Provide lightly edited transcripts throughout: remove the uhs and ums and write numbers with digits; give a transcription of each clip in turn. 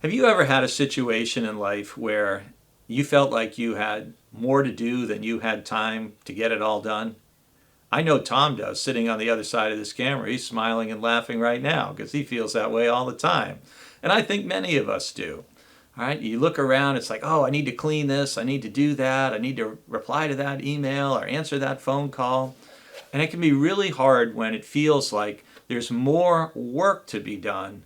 Have you ever had a situation in life where you felt like you had more to do than you had time to get it all done? I know Tom does, sitting on the other side of this camera. He's smiling and laughing right now because he feels that way all the time. And I think many of us do. All right, you look around, it's like, oh, I need to clean this, I need to do that, I need to reply to that email or answer that phone call. And it can be really hard when it feels like there's more work to be done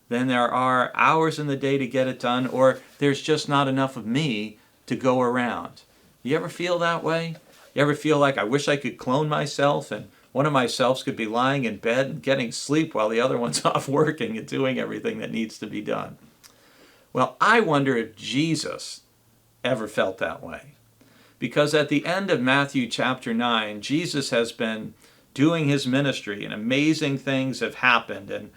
than there are hours in the day to get it done, or there's just not enough of me to go around. You ever feel that way? You ever feel like I wish I could clone myself and one of myselves could be lying in bed and getting sleep while the other one's off working and doing everything that needs to be done? Well, I wonder if Jesus ever felt that way. Because at the end of Matthew chapter 9, Jesus has been doing his ministry and amazing things have happened. And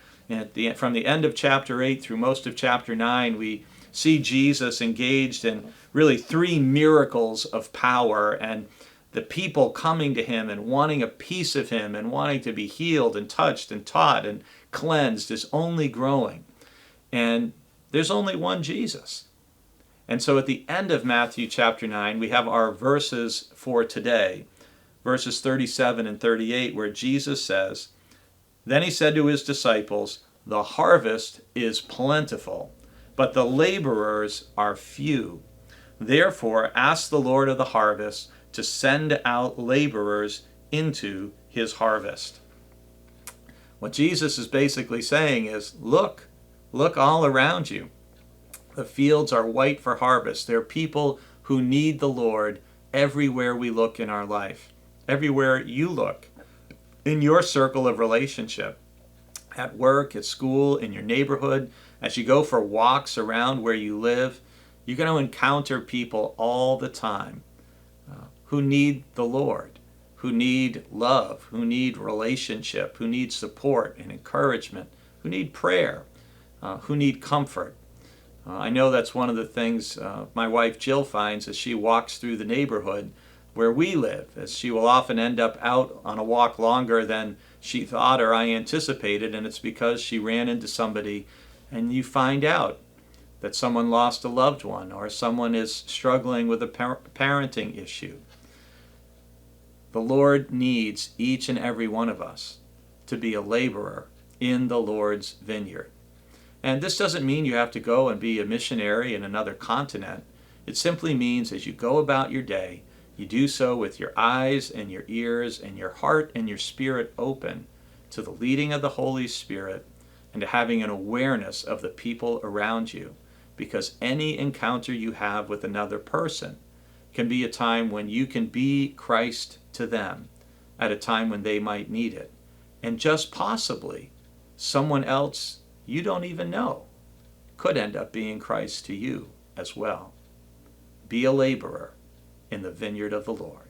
from the end of chapter 8 through most of chapter 9, we see Jesus engaged in really three miracles of power, and the people coming to him and wanting a piece of him and wanting to be healed and touched and taught and cleansed is only growing. And there's only one Jesus. And so at the end of Matthew chapter 9, we have our verses for today, verses 37 and 38, where Jesus says, "Then he said to his disciples, 'The harvest is plentiful, but the laborers are few. Therefore ask the Lord of the harvest to send out laborers into his harvest.'" What Jesus is basically saying is, look all around you. The fields are white for harvest. There are people who need the Lord everywhere we look in our life, everywhere you look, in your circle of relationship, at work, at school, in your neighborhood, as you go for walks around where you live. You're going to encounter people all the time who need the Lord, who need love, who need relationship, who need support and encouragement, who need prayer, who need comfort. I know that's one of the things my wife Jill finds as she walks through the neighborhood where we live, as she will often end up out on a walk longer than she thought or I anticipated, and it's because she ran into somebody, and you find out that someone lost a loved one or someone is struggling with a parenting issue. The Lord needs each and every one of us to be a laborer in the Lord's vineyard. And this doesn't mean you have to go and be a missionary in another continent. It simply means as you go about your day, you do so with your eyes and your ears and your heart and your spirit open to the leading of the Holy Spirit and to having an awareness of the people around you. Because any encounter you have with another person can be a time when you can be Christ to them at a time when they might need it. And just possibly someone else you don't even know could end up being Christ to you as well. Be a laborer in the vineyard of the Lord.